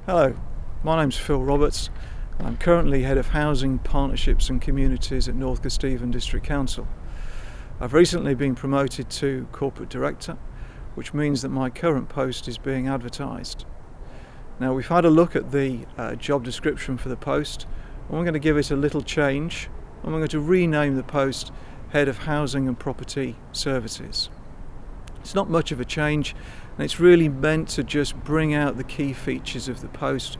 Hello, my name's Phil Roberts. I'm currently Head of Housing, Partnerships and Communities at North Kesteven District Council. I've recently been promoted to Corporate Director, which means that my current post is being advertised. Now, we've had a look at the job description for the post, and we're going to give it a little change, and we're going to rename the post Head of Housing and Property Services. It's not much of a change, and it's really meant to just bring out the key features of the post,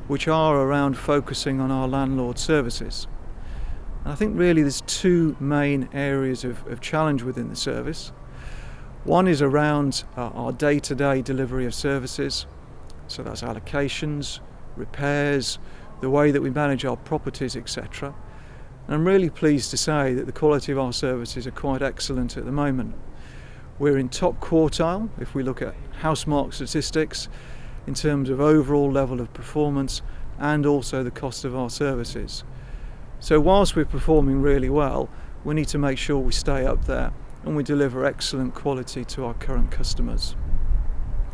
which are around focusing on our landlord services. And I think really there's two main areas of challenge within the service. One is around our day-to-day delivery of services, so that's allocations, repairs, the way that we manage our properties, etc. And I'm really pleased to say that the quality of our services are quite excellent at the moment. We're in top quartile if we look at Housemark statistics in terms of overall level of performance and also the cost of our services. So whilst we're performing really well, we need to make sure we stay up there and we deliver excellent quality to our current customers.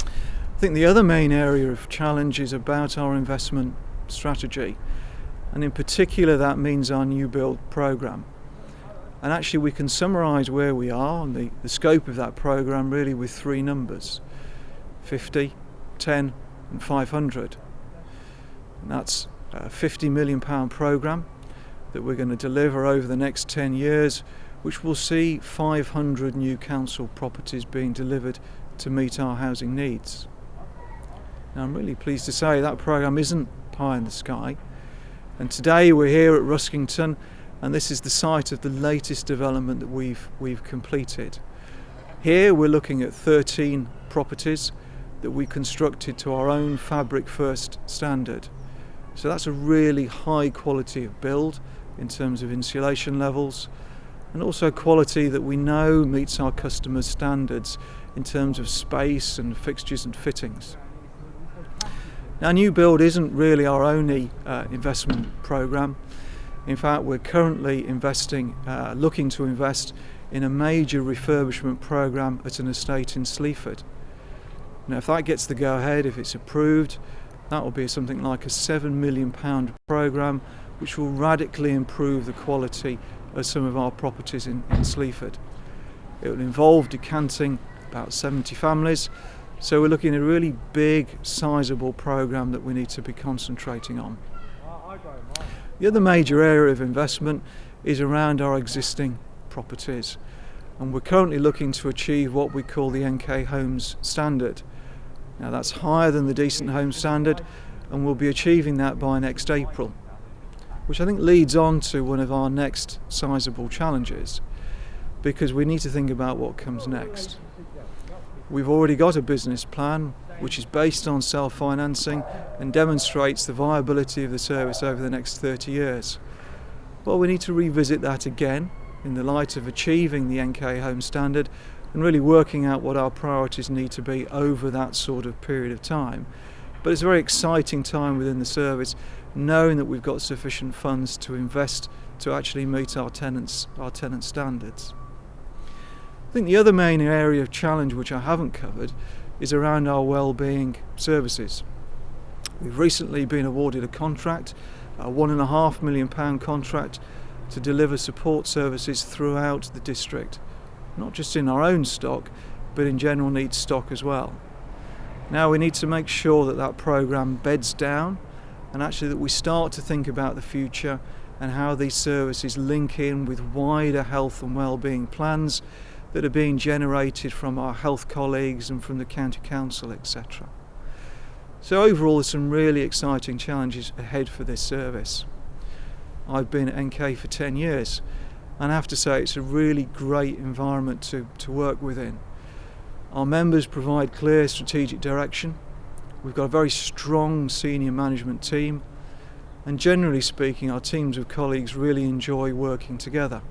I think the other main area of challenge is about our investment strategy, and in particular that means our new build programme. And actually we can summarise where we are and the scope of that programme really with three numbers: 50, 10 and 500. And that's a £50 million programme that we're going to deliver over the next 10 years, which will see 500 new council properties being delivered to meet our housing needs. Now, I'm really pleased to say that programme isn't pie in the sky, and today we're here at Ruskington, and this is the site of the latest development that we've completed. Here we're looking at 13 properties that we constructed to our own Fabric First standard. So that's a really high quality of build in terms of insulation levels, and also quality that we know meets our customers' standards in terms of space and fixtures and fittings. Now, new build isn't really our only investment programme. In fact, we're currently looking to invest in a major refurbishment programme at an estate in Sleaford. Now, if that gets the go-ahead, if it's approved, that will be something like a £7 million programme, which will radically improve the quality of some of our properties in Sleaford. It will involve decanting about 70 families, so we're looking at a really big, sizeable programme that we need to be concentrating on. The other major area of investment is around our existing properties, and we're currently looking to achieve what we call the NK Homes standard. Now, that's higher than the Decent Home standard, and we'll be achieving that by next April, which I think leads on to one of our next sizeable challenges, because we need to think about what comes next. We've already got a business plan which is based on self-financing and demonstrates the viability of the service over the next 30 years. Well, we need to revisit that again in the light of achieving the NK Home standard and really working out what our priorities need to be over that sort of period of time. But it's a very exciting time within the service, knowing that we've got sufficient funds to invest to actually meet our tenant standards. I think the other main area of challenge which I haven't covered is around our wellbeing services. We've recently been awarded a contract, a £1.5 million contract, to deliver support services throughout the district, not just in our own stock, but in general needs stock as well. Now we need to make sure that that programme beds down, and actually that we start to think about the future and how these services link in with wider health and wellbeing plans that are being generated from our health colleagues and from the county council, etc. So overall, there's some really exciting challenges ahead for this service. I've been at NK for 10 years, and I have to say it's a really great environment to work within. Our members provide clear strategic direction. We've got a very strong senior management team, and generally speaking, our teams of colleagues really enjoy working together.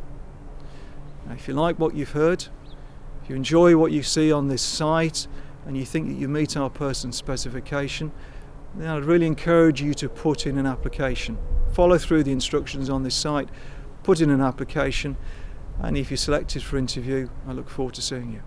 Now, if you like what you've heard, if you enjoy what you see on this site and you think that you meet our person specification, then I'd really encourage you to put in an application. Follow through the instructions on this site, put in an application, and if you're selected for interview, I look forward to seeing you.